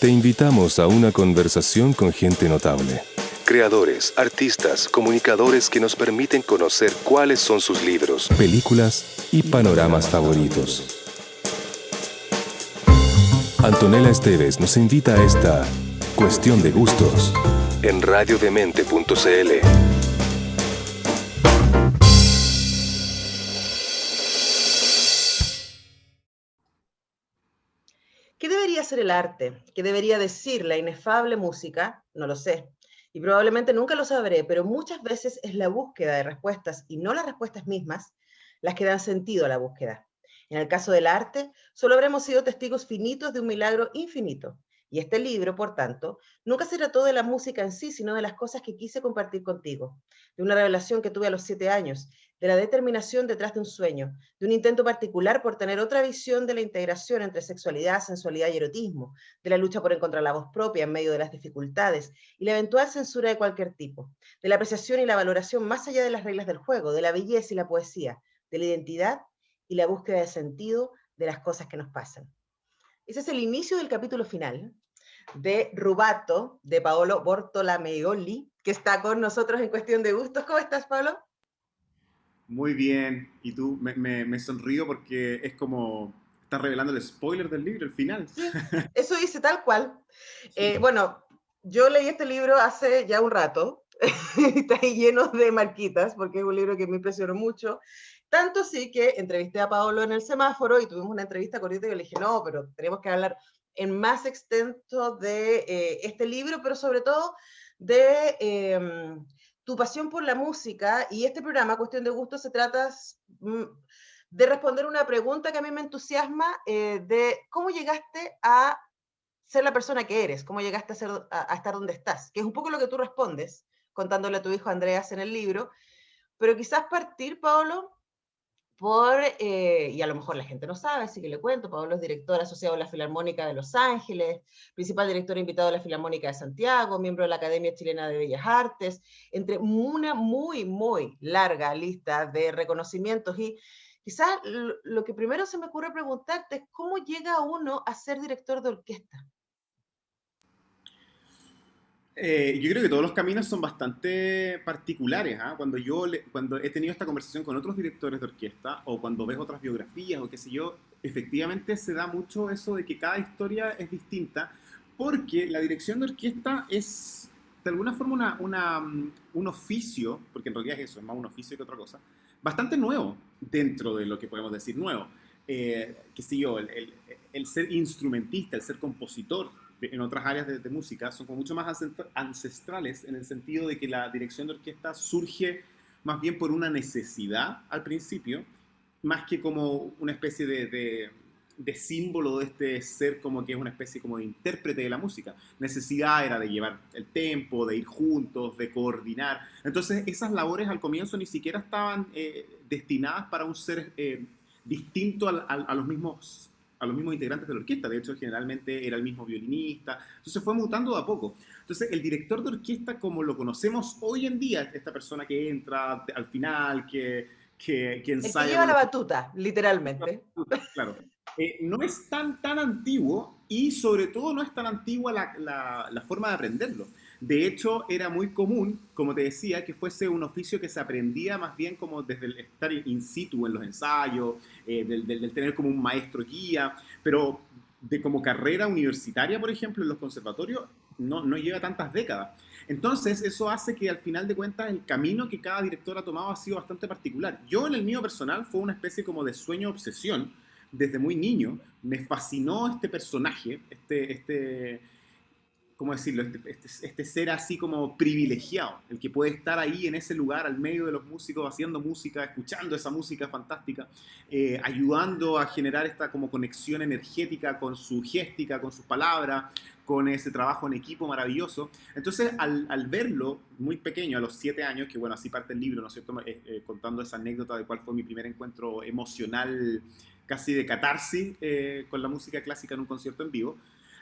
Te invitamos a una conversación con gente notable. Creadores, artistas, comunicadores que nos permiten conocer cuáles son sus libros, películas y panoramas favoritos. Antonella Esteves nos invita a esta Cuestión de Gustos en radiodemente.cl. ¿Qué debería ser el arte? ¿Qué debería decir la inefable música? No lo sé. Y probablemente nunca lo sabré, pero muchas veces es la búsqueda de respuestas y no las respuestas mismas las que dan sentido a la búsqueda. En el caso del arte, solo habremos sido testigos finitos de un milagro infinito. Y este libro, por tanto, nunca se trató de la música en sí, sino de las cosas que quise compartir contigo, de una revelación que tuve a los 7 años, de la determinación detrás de un sueño, de un intento particular por tener otra visión de la integración entre sexualidad, sensualidad y erotismo, de la lucha por encontrar la voz propia en medio de las dificultades y la eventual censura de cualquier tipo, de la apreciación y la valoración más allá de las reglas del juego, de la belleza y la poesía, de la identidad y la búsqueda de sentido de las cosas que nos pasan. Ese es el inicio del capítulo final de Rubato, de Paolo Bortolameoli, que está con nosotros en Cuestión de Gustos. ¿Cómo estás, Paolo? Muy bien, y tú me sonrío porque es como estás revelando el spoiler del libro, el final. Sí, eso dice tal cual. Bueno, yo leí este libro hace ya un rato, está ahí lleno de marquitas, porque es un libro que me impresionó mucho. Tanto sí que entrevisté a Paolo en el semáforo y tuvimos una entrevista cortita y yo le dije, no, pero tenemos que hablar en más extenso de este libro, pero sobre todo de tu pasión por la música. Y este programa, Cuestión de Gusto, se trata de responder una pregunta que a mí me entusiasma, de cómo llegaste a ser la persona que eres, cómo llegaste a estar donde estás, que es un poco lo que tú respondes contándole a tu hijo Andreas en el libro, pero quizás partir, Paolo, y a lo mejor la gente no sabe, así que le cuento, Paolo es director asociado de la Filarmónica de Los Ángeles, principal director invitado de la Filarmónica de Santiago, miembro de la Academia Chilena de Bellas Artes, entre una muy, muy larga lista de reconocimientos. Y quizás lo que primero se me ocurre preguntarte es cómo llega uno a ser director de orquesta. Yo creo que todos los caminos son bastante particulares, ¿ah? Cuando he tenido esta conversación con otros directores de orquesta o cuando ves otras biografías o qué sé yo, efectivamente se da mucho eso de que cada historia es distinta porque la dirección de orquesta es de alguna forma un oficio, porque en realidad es eso, es más un oficio que otra cosa, bastante nuevo dentro de lo que podemos decir nuevo. Qué sé yo, el ser instrumentista, el ser compositor en otras áreas de música son como mucho más ancestrales en el sentido de que la dirección de orquesta surge más bien por una necesidad al principio, más que como una especie de símbolo de este ser como que es una especie como de intérprete de la música. Necesidad era de llevar el tempo, de ir juntos, de coordinar. Entonces esas labores al comienzo ni siquiera estaban destinadas para un ser distinto a los mismos integrantes de la orquesta. De hecho, generalmente era el mismo violinista. Entonces fue mutando de a poco. Entonces, el director de orquesta, como lo conocemos hoy en día, esta persona que entra al final, que El que ensaya lleva con la los... batuta, literalmente. Claro. No es tan antiguo y sobre todo no es tan antigua la forma de aprenderlo. De hecho, era muy común, como te decía, que fuese un oficio que se aprendía más bien como desde el estar in situ en los ensayos, del tener como un maestro guía, pero de como carrera universitaria, por ejemplo, en los conservatorios, no lleva tantas décadas. Entonces, eso hace que al final de cuentas el camino que cada director ha tomado ha sido bastante particular. Yo en el mío personal fue una especie como de sueño-obsesión. Desde muy niño me fascinó este personaje, ¿cómo decirlo? Este ser así como privilegiado, el que puede estar ahí en ese lugar al medio de los músicos haciendo música, escuchando esa música fantástica, ayudando a generar esta como conexión energética con su géstica, con sus palabras, con ese trabajo en equipo maravilloso. Entonces, al verlo muy pequeño, a los 7 años, que bueno, así parte el libro, ¿no es cierto? Contando esa anécdota de cuál fue mi primer encuentro emocional, casi de catarsis, con la música clásica en un concierto en vivo.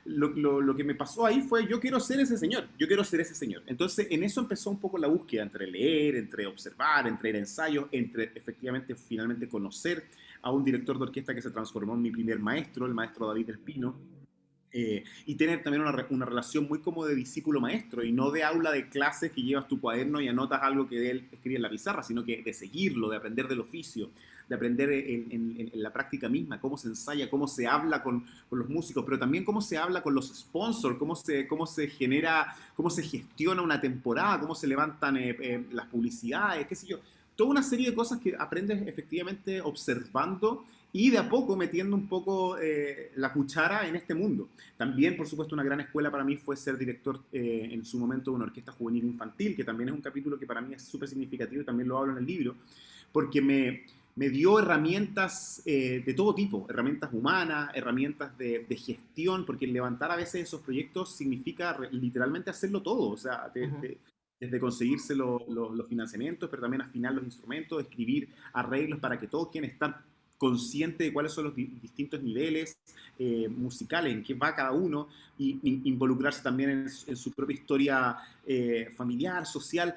Lo que me pasó ahí fue, yo quiero ser ese señor, yo quiero ser ese señor. Entonces, en eso empezó un poco la búsqueda entre leer, entre observar, entre ir a ensayos, entre efectivamente, finalmente conocer a un director de orquesta que se transformó en mi primer maestro, el maestro David Espino, Y tener también una relación muy como de discípulo-maestro y no de aula de clases que llevas tu cuaderno y anotas algo que él escribe en la pizarra, sino que de seguirlo, de aprender del oficio, de aprender en la práctica misma, cómo se ensaya, cómo se habla con los músicos, pero también cómo se habla con los sponsors, cómo se genera, cómo se gestiona una temporada, cómo se levantan las publicidades, qué sé yo. Toda una serie de cosas que aprendes efectivamente observando y de a poco metiendo un poco la cuchara en este mundo. También, por supuesto, una gran escuela para mí fue ser director en su momento de una orquesta juvenil infantil, que también es un capítulo que para mí es súper significativo y también lo hablo en el libro, porque me dio herramientas de todo tipo, herramientas humanas, herramientas de gestión, porque levantar a veces esos proyectos significa literalmente hacerlo todo, o sea, desde conseguirse los financiamientos, pero también afinar los instrumentos, escribir arreglos para que todos quienes están conscientes de cuáles son los distintos niveles musicales, en qué va cada uno, y involucrarse también en su propia historia familiar, social.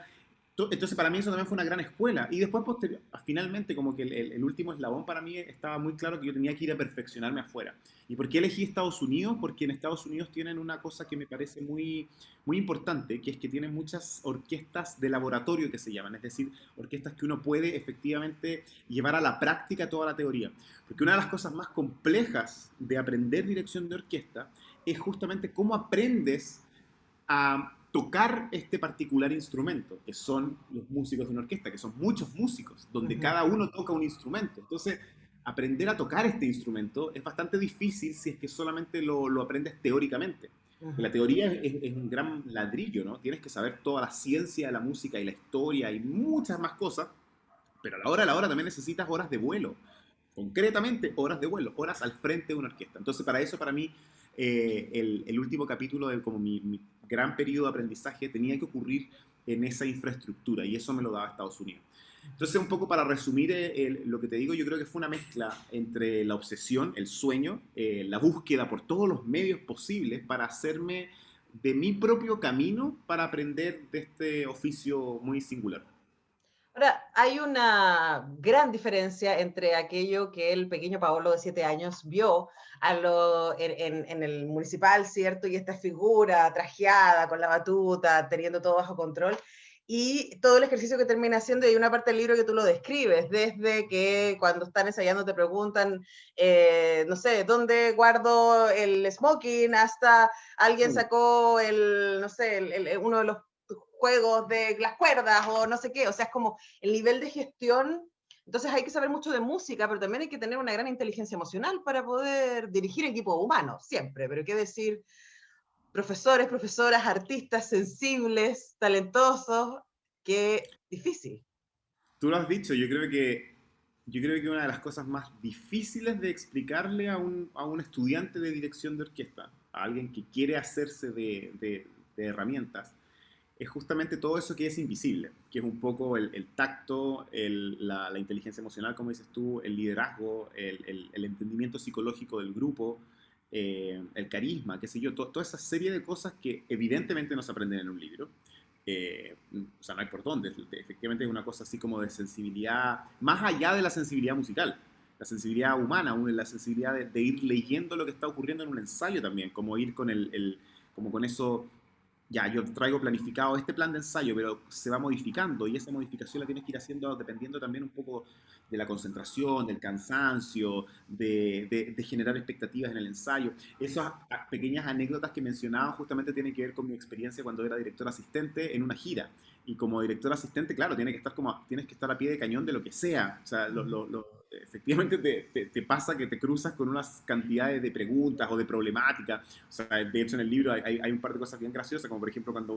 Entonces para mí eso también fue una gran escuela. Y después, finalmente, como que el último eslabón para mí estaba muy claro que yo tenía que ir a perfeccionarme afuera. ¿Y por qué elegí Estados Unidos? Porque en Estados Unidos tienen una cosa que me parece muy importante, que es que tienen muchas orquestas de laboratorio que se llaman, es decir, orquestas que uno puede efectivamente llevar a la práctica toda la teoría. Porque una de las cosas más complejas de aprender dirección de orquesta es justamente cómo aprendes a tocar este particular instrumento, que son los músicos de una orquesta, que son muchos músicos, donde cada uno toca un instrumento. Entonces, aprender a tocar este instrumento es bastante difícil si es que solamente lo aprendes teóricamente. La teoría es un gran ladrillo, ¿no? Tienes que saber toda la ciencia de la música y la historia y muchas más cosas, pero a la hora también necesitas horas de vuelo, concretamente horas de vuelo, horas al frente de una orquesta. Entonces, para eso, para mí, el último capítulo de como mi gran periodo de aprendizaje tenía que ocurrir en esa infraestructura y eso me lo daba Estados Unidos. Entonces, un poco para resumir lo que te digo, yo creo que fue una mezcla entre la obsesión, el sueño, la búsqueda por todos los medios posibles para hacerme de mi propio camino para aprender de este oficio muy singular. Ahora, hay una gran diferencia entre aquello que el pequeño Paolo de 7 años vio en el municipal, ¿cierto? Y esta figura trajeada con la batuta, teniendo todo bajo control, y todo el ejercicio que termina haciendo. Y hay una parte del libro que tú lo describes, desde que cuando están ensayando te preguntan, no sé, ¿dónde guardo el smoking? Hasta alguien sacó no sé, uno de los juegos de las cuerdas o no sé qué, o sea, es como el nivel de gestión. Entonces hay que saber mucho de música, pero también hay que tener una gran inteligencia emocional para poder dirigir equipos humanos, siempre, pero qué decir, profesores, profesoras, artistas sensibles, talentosos, qué difícil. Tú lo has dicho, yo creo que una de las cosas más difíciles de explicarle a un estudiante de dirección de orquesta, a alguien que quiere hacerse de herramientas, es justamente todo eso que es invisible, que es un poco el tacto, la inteligencia emocional, como dices tú, el liderazgo, el entendimiento psicológico del grupo, el carisma, qué sé yo, toda esa serie de cosas que evidentemente no se aprenden en un libro. O sea, no hay por dónde, efectivamente es una cosa así como de sensibilidad, más allá de la sensibilidad musical, la sensibilidad humana, la sensibilidad de ir leyendo lo que está ocurriendo en un ensayo también, como ir con como con eso. Ya, yo traigo planificado este plan de ensayo, pero se va modificando y esa modificación la tienes que ir haciendo dependiendo también un poco de la concentración, del cansancio, de generar expectativas en el ensayo. Esas pequeñas anécdotas que mencionaba justamente tienen que ver con mi experiencia cuando era director asistente en una gira. Y como director asistente, claro, tienes que estar a pie de cañón de lo que sea. O sea, efectivamente te pasa que te cruzas con unas cantidades de preguntas o de problemáticas. O sea, de hecho en el libro hay un par de cosas bien graciosas, como por ejemplo cuando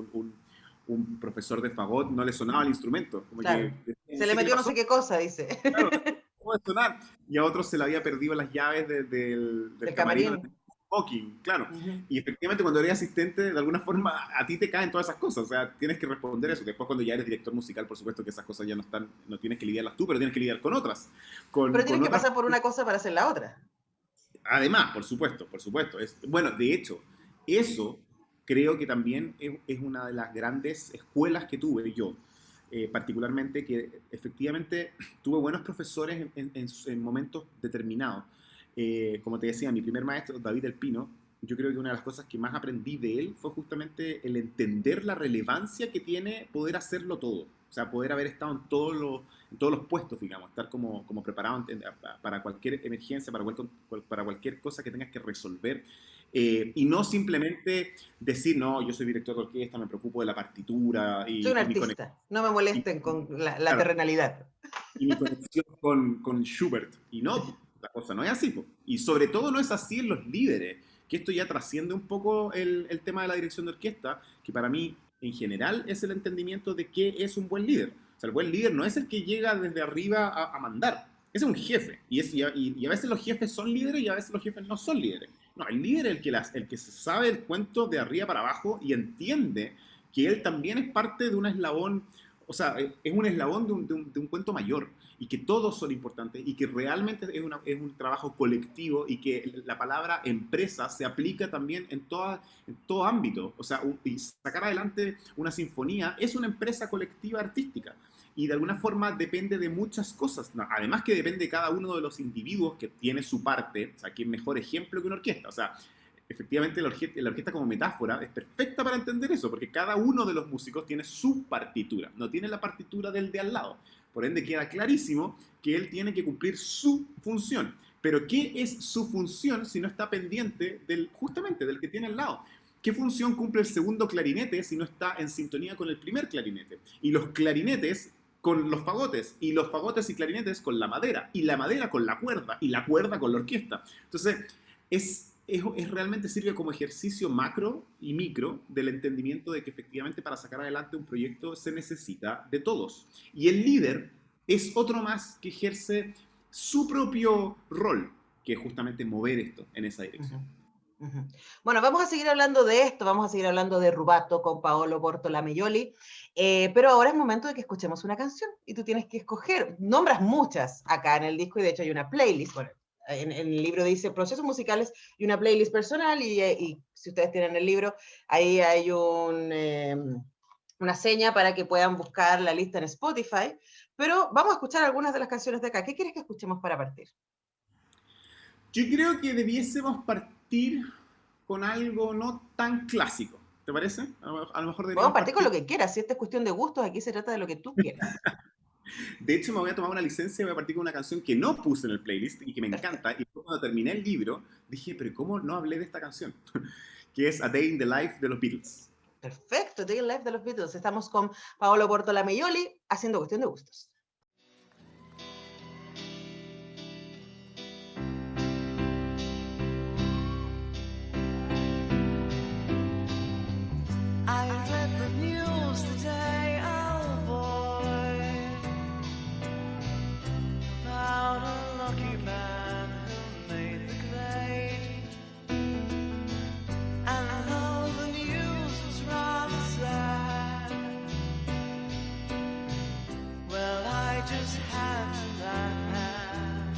un profesor de fagot no le sonaba el instrumento. Como Claro. que, Se le metió no sé qué cosa, dice. claro, ¿cómo de sonar? Y a otros se le había perdido las llaves del Del camarino camarín. de smoking, claro. Uh-huh. Y efectivamente cuando eres asistente, de alguna forma a ti te caen todas esas cosas, o sea, tienes que responder eso. Después cuando ya eres director musical, por supuesto que esas cosas ya no tienes que lidiarlas tú, pero tienes que lidiar con otras. Pero Con tienes que otras. pasar por una cosa para hacer la otra. Además, por supuesto, por supuesto. Bueno, de hecho, eso creo que también es una de las grandes escuelas que tuve yo, particularmente que efectivamente tuve buenos profesores en momentos determinados. Como te decía, mi primer maestro, David El Pino, yo creo que una de las cosas que más aprendí de él fue justamente el entender la relevancia que tiene poder hacerlo todo. O sea, poder haber estado en todos los puestos, digamos, estar como preparado para cualquier emergencia, para cualquier cosa que tengas que resolver. Y no simplemente decir, no, yo soy director de orquesta, me preocupo de la partitura. Soy un artista, no me molesten con la terrenalidad. Y mi conexión con Schubert. Y no, la cosa no es así. Po. Y sobre todo no es así en los líderes, que esto ya trasciende un poco el tema de la dirección de orquesta, que para mí, en general, es el entendimiento de qué es un buen líder. O sea, el buen líder no es el que llega desde arriba a mandar. Ese es un jefe. Y a veces los jefes son líderes y a veces los jefes no son líderes. No, el líder es el que se sabe el cuento de arriba para abajo y entiende que él también es parte de un eslabón, o sea, es un eslabón de un cuento mayor y que todos son importantes y que realmente es un trabajo colectivo y que la palabra empresa se aplica también en todo ámbito. O sea, y sacar adelante una sinfonía es una empresa colectiva artística. Y de alguna forma depende de muchas cosas. No, además que depende de cada uno de los individuos que tiene su parte. O sea, ¿qué mejor ejemplo que una orquesta? O sea, efectivamente la orquesta como metáfora es perfecta para entender eso, porque cada uno de los músicos tiene su partitura, no tiene la partitura del de al lado. Por ende queda clarísimo que él tiene que cumplir su función. Pero ¿qué es su función si no está pendiente justamente del que tiene al lado? ¿Qué función cumple el segundo clarinete si no está en sintonía con el primer clarinete? Y los clarinetes con los fagotes, y los fagotes y clarinetes con la madera, y la madera con la cuerda, y la cuerda con la orquesta. Entonces, es realmente sirve como ejercicio macro y micro del entendimiento de que efectivamente para sacar adelante un proyecto se necesita de todos. Y el líder es otro más que ejerce su propio rol, que es justamente mover esto en esa dirección. Bueno, vamos a seguir hablando de esto, vamos a seguir hablando de Rubato con Paolo Bortolamejoli, pero ahora es momento de que escuchemos una canción y tú tienes que escoger, nombras muchas acá en el disco y de hecho hay una playlist, bueno, en el libro dice procesos musicales y una playlist personal y si ustedes tienen el libro, ahí hay una seña para que puedan buscar la lista en Spotify, pero vamos a escuchar algunas de las canciones de acá. ¿Qué quieres que escuchemos para partir? Yo creo que debiésemos partir con algo no tan clásico. ¿Te parece? A lo mejor podemos partir con lo que quieras. Si esta es cuestión de gustos, aquí se trata de lo que tú quieras. De hecho, me voy a tomar una licencia y voy a partir con una canción que no puse en el playlist y que me encanta. Y cuando terminé el libro, dije, pero ¿cómo no hablé de esta canción? Que es A Day in the Life de los Beatles. Perfecto, A Day in the Life de los Beatles. Estamos con Paolo Bortolamejoli haciendo cuestión de gustos. I read the news today, oh boy, about a lucky man who made the grade. And though the news was rather sad, well, I just had to laugh.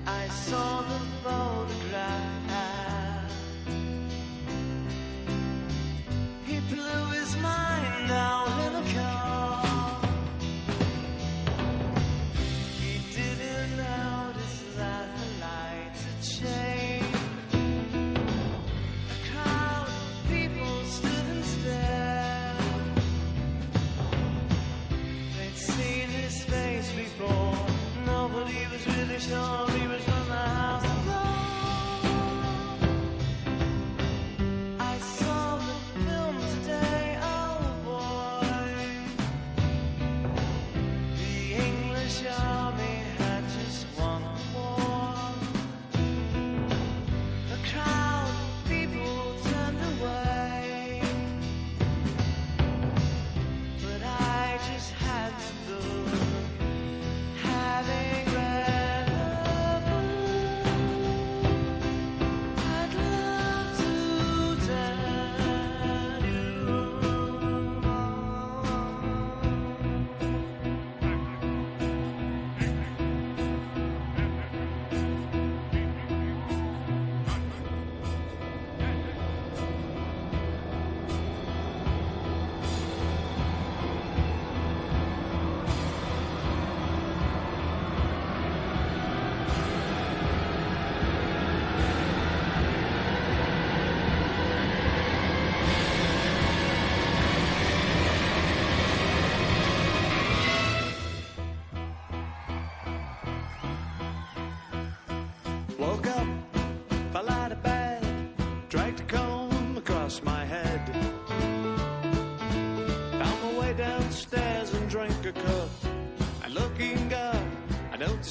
I saw the photograph. Blew his mind out in a car. He didn't notice that the lights had changed. A crowd of people stood and stared. They'd seen his face before. Nobody was really sure he was from the house of gold.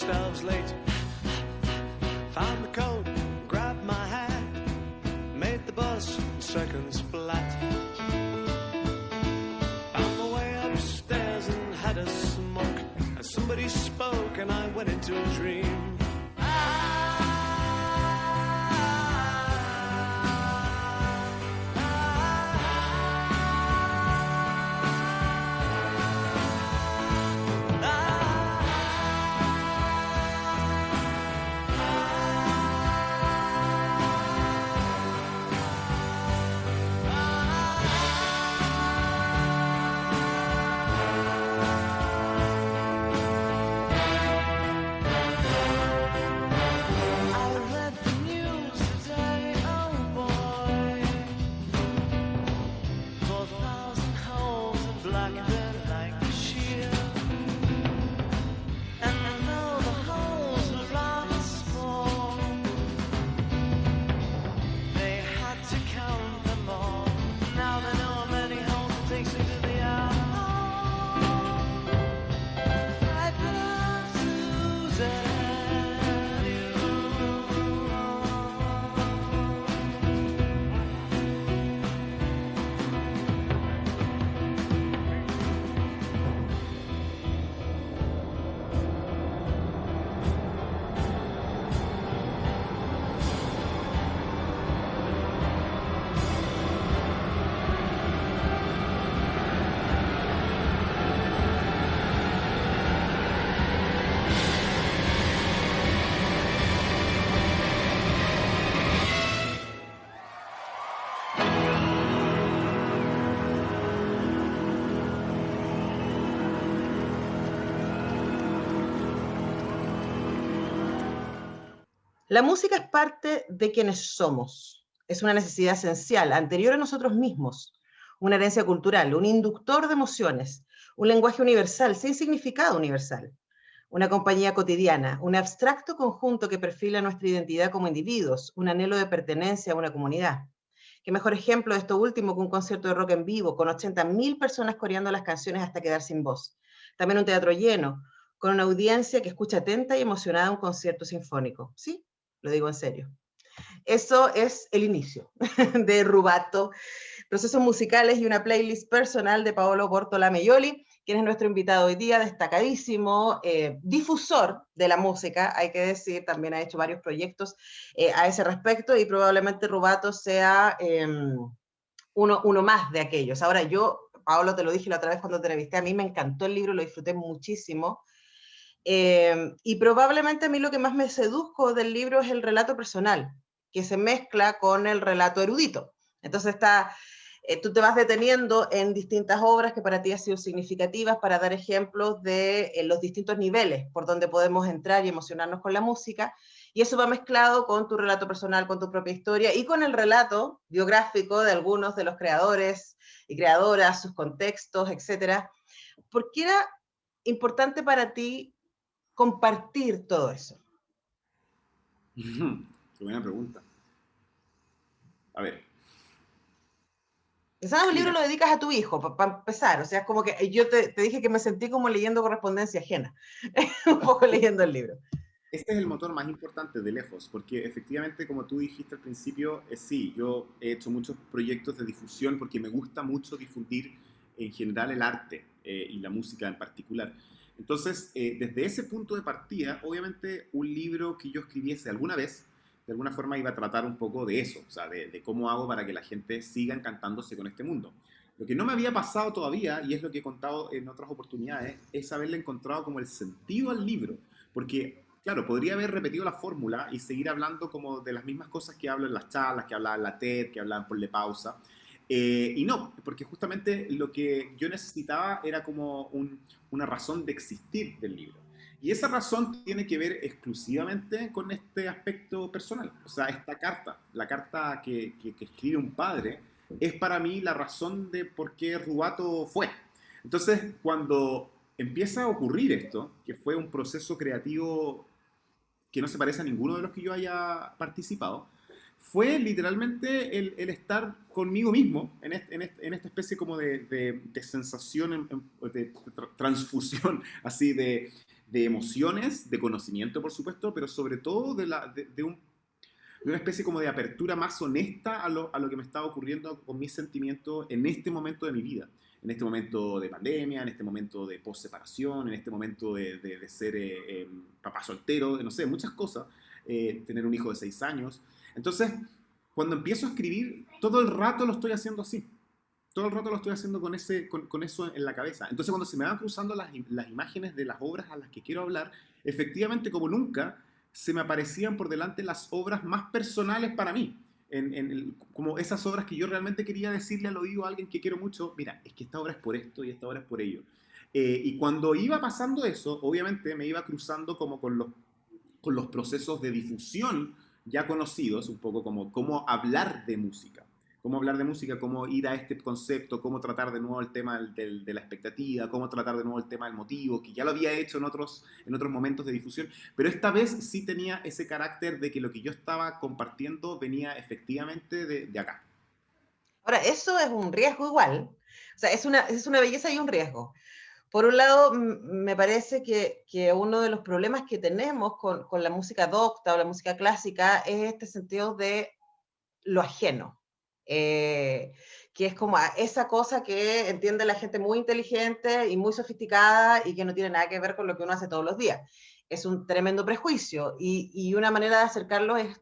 12 late. Found the code, grabbed my hat, made the bus in seconds flat. Found my way upstairs and had a smoke, and somebody spoke and I went into a dream. La música es parte de quienes somos. Es una necesidad esencial, anterior a nosotros mismos, una herencia cultural, un inductor de emociones, un lenguaje universal, sin significado universal, una compañía cotidiana, un abstracto conjunto que perfila nuestra identidad como individuos, un anhelo de pertenencia a una comunidad. Qué mejor ejemplo de esto último que un concierto de rock en vivo, con 80.000 personas coreando las canciones hasta quedar sin voz. También un teatro lleno, con una audiencia que escucha atenta y emocionada un concierto sinfónico. Sí, lo digo en serio. Eso es el inicio de Rubato, procesos musicales y una playlist personal de Paolo Bortolameioli, quien es nuestro invitado hoy día, destacadísimo difusor de la música, hay que decir, también ha hecho varios proyectos a ese respecto y probablemente Rubato sea uno más de aquellos. Ahora yo, Paolo, te lo dije la otra vez cuando te entrevisté, a mí me encantó el libro, lo disfruté muchísimo. Y probablemente a mí lo que más me seduzco del libro es el relato personal, que se mezcla con el relato erudito. Entonces tú te vas deteniendo en distintas obras que para ti han sido significativas para dar ejemplos de los distintos niveles por donde podemos entrar y emocionarnos con la música, y eso va mezclado con tu relato personal, con tu propia historia y con el relato biográfico de algunos de los creadores y creadoras, sus contextos, etc. ¿Por qué era importante para ti compartir todo eso? Qué buena pregunta. A ver. Ese libro lo dedicas a tu hijo, para empezar. O sea, es como que yo te dije que me sentí como leyendo correspondencia ajena, un poco leyendo el libro. Este es el motor más importante de lejos, porque efectivamente, como tú dijiste al principio, sí, yo he hecho muchos proyectos de difusión porque me gusta mucho difundir en general el arte y la música en particular. Entonces, desde ese punto de partida, obviamente un libro que yo escribiese alguna vez, de alguna forma iba a tratar un poco de eso, o sea, de cómo hago para que la gente siga encantándose con este mundo. Lo que no me había pasado todavía, y es lo que he contado en otras oportunidades, es haberle encontrado como el sentido al libro, porque claro, podría haber repetido la fórmula y seguir hablando como de las mismas cosas que hablo en las charlas, que hablaba en la TED, que hablaban por la pausa. Y no, porque justamente lo que yo necesitaba era como una razón de existir del libro. Y esa razón tiene que ver exclusivamente con este aspecto personal. O sea, esta carta, la carta que escribe un padre, es para mí la razón de por qué Rubato fue. Entonces, cuando empieza a ocurrir esto, que fue un proceso creativo que no se parece a ninguno de los que yo haya participado, fue literalmente el estar conmigo mismo en esta especie como de sensación, de transfusión, así de de emociones, de conocimiento, por supuesto, pero sobre todo de una especie como de apertura más honesta a lo que me estaba ocurriendo con mis sentimientos en este momento de mi vida. En este momento de pandemia, en este momento de post-separación, en este momento de ser papá soltero, no sé, muchas cosas. Tener un hijo de 6 años. Entonces, cuando empiezo a escribir, todo el rato lo estoy haciendo así. Todo el rato lo estoy haciendo con eso en la cabeza. Entonces, cuando se me van cruzando las imágenes de las obras a las que quiero hablar, efectivamente, como nunca, se me aparecían por delante las obras más personales para mí. Como esas obras que yo realmente quería decirle al oído a alguien que quiero mucho, mira, es que esta obra es por esto y esta obra es por ello. Y cuando iba pasando eso, obviamente me iba cruzando como con los procesos de difusión ya conocidos, un poco como cómo hablar de música. Cómo hablar de música, cómo ir a este concepto, cómo tratar de nuevo el tema de la expectativa, cómo tratar de nuevo el tema del motivo, que ya lo había hecho en otros momentos de difusión, pero esta vez sí tenía ese carácter de que lo que yo estaba compartiendo venía efectivamente de acá. Ahora, eso es un riesgo igual. O sea, es una belleza y un riesgo. Por un lado, me parece que uno de los problemas que tenemos con la música docta o la música clásica es este sentido de lo ajeno, que es como esa cosa que entiende la gente muy inteligente y muy sofisticada y que no tiene nada que ver con lo que uno hace todos los días. Es un tremendo prejuicio y una manera de acercarlo es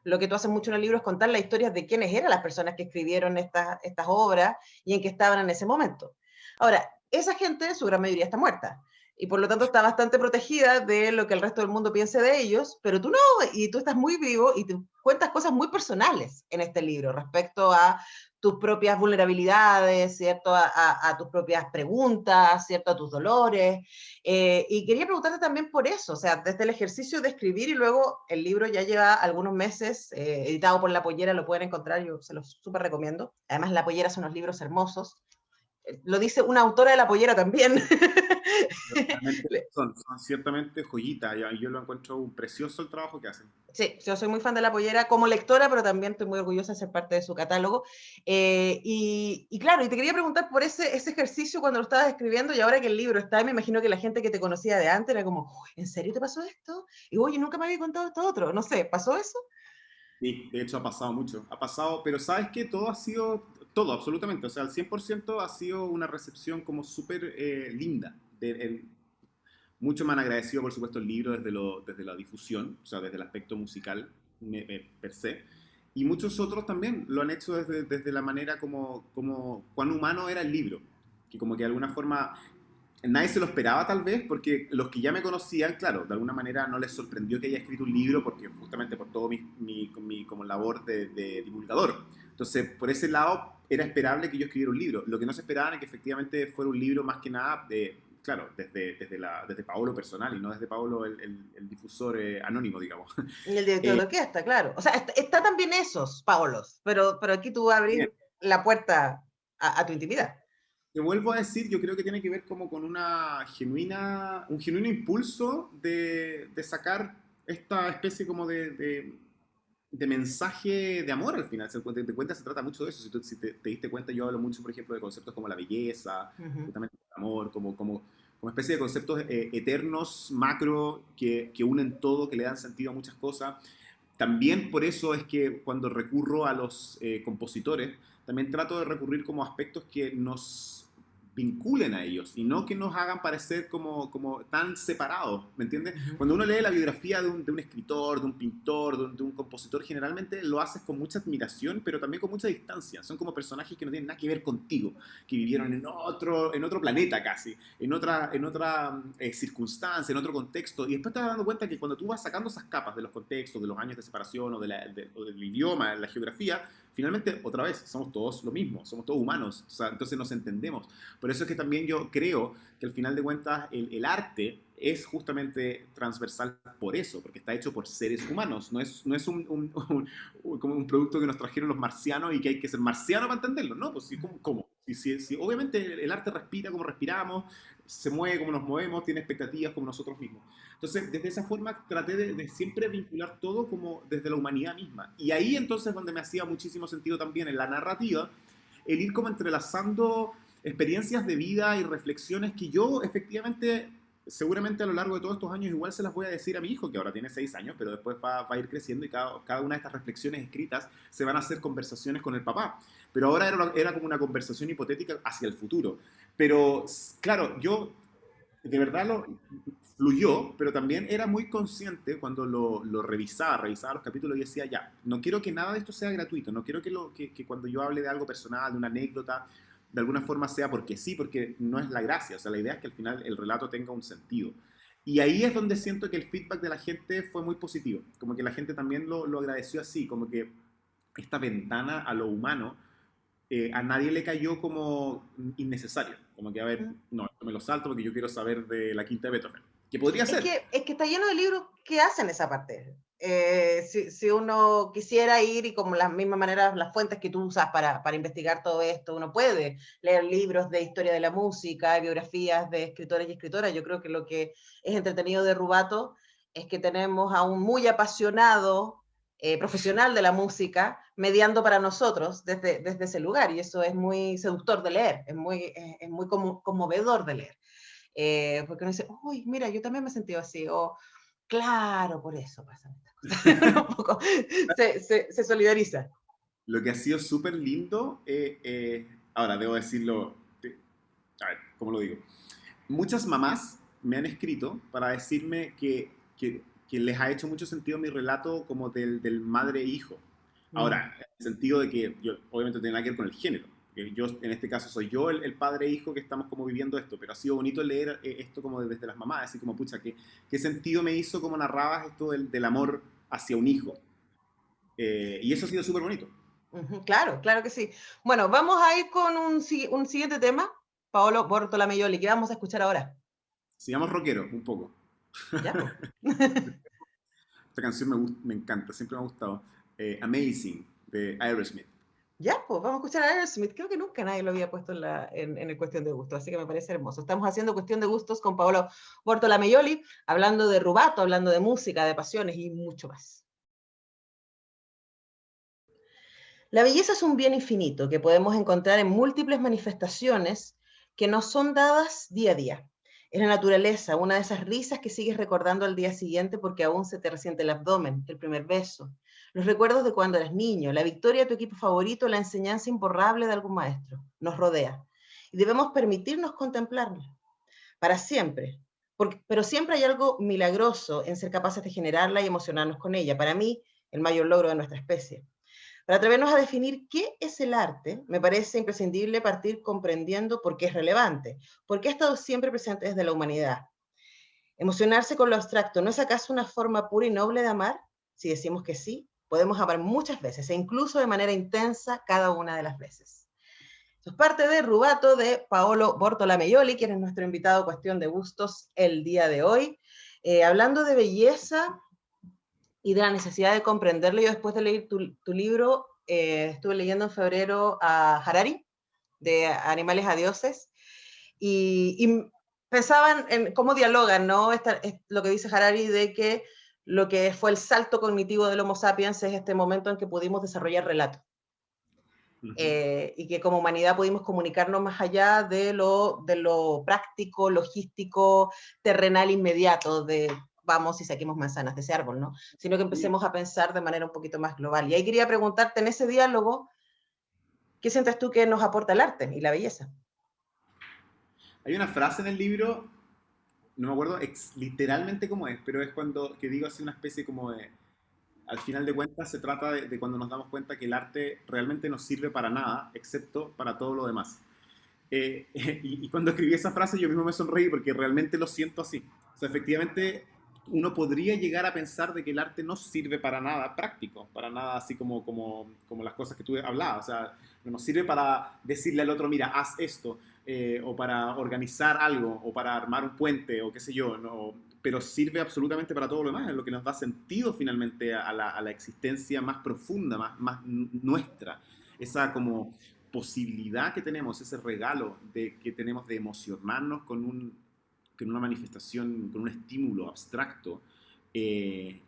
lo que tú haces mucho en el libro, es contar las historias de quiénes eran las personas que escribieron estas obras y en qué estaban en ese momento. Ahora, esa gente, su gran mayoría, está muerta. Y por lo tanto está bastante protegida de lo que el resto del mundo piense de ellos, pero tú no, y tú estás muy vivo y te cuentas cosas muy personales en este libro respecto a tus propias vulnerabilidades, ¿cierto? A tus propias preguntas, ¿cierto? A tus dolores. Y quería preguntarte también por eso, o sea, desde el ejercicio de escribir y luego el libro ya lleva algunos meses, editado por La Pollera, lo pueden encontrar, yo se los súper recomiendo. Además, La Pollera son unos libros hermosos. Lo dice una autora de La Pollera también. Son ciertamente joyitas, yo lo encuentro un precioso el trabajo que hacen. Sí, yo soy muy fan de La Pollera como lectora, pero también estoy muy orgullosa de ser parte de su catálogo. Y claro, y te quería preguntar por ese ejercicio cuando lo estabas escribiendo y ahora que el libro está, me imagino que la gente que te conocía de antes era como, ¿en serio te pasó esto? Y oye, nunca me había contado esto otro. No sé, ¿pasó eso? Sí, de hecho ha pasado mucho, ha pasado, pero sabes que todo ha sido, todo absolutamente, o sea, al 100% ha sido una recepción como súper linda. Mucho me han agradecido, por supuesto, el libro desde la difusión, o sea, desde el aspecto musical per se, y muchos otros también lo han hecho desde la manera como cuán humano era el libro, que como que de alguna forma nadie se lo esperaba tal vez, porque los que ya me conocían, claro, de alguna manera no les sorprendió que haya escrito un libro, porque justamente por todo mi como labor de divulgador. Entonces, por ese lado, era esperable que yo escribiera un libro. Lo que no se esperaban es que efectivamente fuera un libro más que nada, claro, desde Paolo personal y no desde Paolo el difusor anónimo, digamos. Y el director de orquesta, claro. O sea, está también esos, Paolos, pero aquí tú abrir la puerta a tu intimidad. Te vuelvo a decir, yo creo que tiene que ver como con un genuino impulso de sacar esta especie como de mensaje de amor al final. De cuenta se trata mucho de eso. Si te diste cuenta, yo hablo mucho, por ejemplo, de conceptos como la belleza, justamente el amor, como especie de conceptos eternos, macro, que unen todo, que le dan sentido a muchas cosas. También por eso es que cuando recurro a los compositores, también trato de recurrir como a aspectos que nos vinculen a ellos y no que nos hagan parecer como tan separados, ¿me entiendes? Cuando uno lee la biografía de un escritor, de un pintor, de un compositor, generalmente lo haces con mucha admiración, pero también con mucha distancia. Son como personajes que no tienen nada que ver contigo, que vivieron en otro planeta casi, en otra circunstancia, en otro contexto, y después te vas dando cuenta que cuando tú vas sacando esas capas de los contextos, de los años de separación o del idioma, la geografía, finalmente, otra vez, somos todos lo mismo, somos todos humanos, o sea, entonces nos entendemos. Por eso es que también yo creo que al final de cuentas el arte es justamente transversal por eso, porque está hecho por seres humanos, no es como un producto que nos trajeron los marcianos y que hay que ser marciano para entenderlo, ¿no? Pues sí, ¿cómo? Si obviamente el arte respira como respiramos, se mueve como nos movemos, tiene expectativas como nosotros mismos. Entonces, desde esa forma traté de siempre vincular todo como desde la humanidad misma. Y ahí entonces donde me hacía muchísimo sentido también en la narrativa, el ir como entrelazando experiencias de vida y reflexiones que yo efectivamente seguramente a lo largo de todos estos años igual se las voy a decir a mi hijo, que ahora tiene 6 años, pero después va a ir creciendo y cada una de estas reflexiones escritas se van a hacer conversaciones con el papá. Pero ahora era como una conversación hipotética hacia el futuro. Pero claro, yo de verdad fluyó, pero también era muy consciente cuando lo revisaba los capítulos y decía, ya, no quiero que nada de esto sea gratuito, no quiero que cuando yo hable de algo personal, de una anécdota, de alguna forma sea porque sí, porque no es la gracia, o sea, la idea es que al final el relato tenga un sentido. Y ahí es donde siento que el feedback de la gente fue muy positivo, como que la gente también lo agradeció así, como que esta ventana a lo humano a nadie le cayó como innecesario. Como que, a ver, no, esto me lo salto porque yo quiero saber de la quinta de Beethoven. Que podría ser. Es que está lleno de libros que hacen esa parte. Si uno quisiera ir y como las mismas maneras, las fuentes que tú usas para investigar todo esto, uno puede leer libros de historia de la música, biografías de escritores y escritoras. Yo creo que lo que es entretenido de Rubato es que tenemos a un muy apasionado profesional de la música mediando para nosotros desde ese lugar, y eso es muy seductor de leer, es muy conmovedor de leer. Porque uno dice, uy, mira, yo también me he sentido así, o claro, por eso pasan estas cosas. Un poco se solidariza. Lo que ha sido súper lindo, ahora debo decirlo, a ver, ¿cómo lo digo? Muchas mamás me han escrito para decirme que les ha hecho mucho sentido mi relato como del madre-hijo. Ahora, en el sentido de que yo, obviamente tiene nada que ver con el género. Yo, en este caso, soy yo el padre-hijo que estamos como viviendo esto, pero ha sido bonito leer esto como desde las mamás, así como, pucha, ¿qué sentido me hizo como narrabas esto del amor hacia un hijo? Y eso ha sido súper bonito. Claro, claro que sí. Bueno, vamos a ir con un siguiente tema, Paolo Bortolameoli, que vamos a escuchar ahora. Sigamos rockero, un poco. ¿Ya? Esta canción me encanta, siempre me ha gustado. Amazing, de Aerosmith. Ya, pues vamos a escuchar a Aerosmith. Creo que nunca nadie lo había puesto en el Cuestión de Gustos, así que me parece hermoso. Estamos haciendo Cuestión de Gustos con Paolo Bortolameoli, hablando de Rubato, hablando de música, de pasiones y mucho más. La belleza es un bien infinito que podemos encontrar en múltiples manifestaciones que nos son dadas día a día. Es la naturaleza, una de esas risas que sigues recordando al día siguiente porque aún se te resiente el abdomen, el primer beso, los recuerdos de cuando eras niño, la victoria de tu equipo favorito, la enseñanza imborrable de algún maestro. Nos rodea y debemos permitirnos contemplarla para siempre. Pero siempre hay algo milagroso en ser capaces de generarla y emocionarnos con ella. Para mí, el mayor logro de nuestra especie. Para atrevernos a definir qué es el arte, me parece imprescindible partir comprendiendo por qué es relevante, porque ha estado siempre presente desde la humanidad. Emocionarse con lo abstracto, ¿no es acaso una forma pura y noble de amar? Si decimos que sí, podemos amar muchas veces, e incluso de manera intensa cada una de las veces. Esto es parte de Rubato de Paolo Bortolameoli, quien es nuestro invitado a Cuestión de Gustos el día de hoy. Hablando de belleza y de la necesidad de comprenderlo, yo después de leer tu libro, estuve leyendo en febrero a Harari, de Animales a Dioses, y pensaban en cómo dialogan, ¿no? Es lo que dice Harari de que lo que fue el salto cognitivo del Homo sapiens es este momento en que pudimos desarrollar relato. Y que como humanidad pudimos comunicarnos más allá de lo práctico, logístico, terrenal, inmediato, de vamos y saquemos manzanas de ese árbol, ¿no? Sino que empecemos a pensar de manera un poquito más global. Y ahí quería preguntarte, en ese diálogo, ¿qué sientes tú que nos aporta el arte y la belleza? Hay una frase en el libro, no me acuerdo literalmente cómo es, pero es cuando que digo así una especie como de, al final de cuentas se trata de cuando nos damos cuenta que el arte realmente no sirve para nada, excepto para todo lo demás. Y cuando escribí esa frase yo mismo me sonreí porque realmente lo siento así. O sea, efectivamente uno podría llegar a pensar de que el arte no sirve para nada práctico, para nada así como las cosas que tú hablabas. O sea, no nos sirve para decirle al otro, mira, haz esto, o para organizar algo, o para armar un puente, o qué sé yo, ¿no? Pero sirve absolutamente para todo lo demás, es lo que nos da sentido finalmente a la existencia más profunda, más nuestra. Esa como posibilidad que tenemos, ese regalo que tenemos de emocionarnos con una manifestación, con un estímulo abstracto, es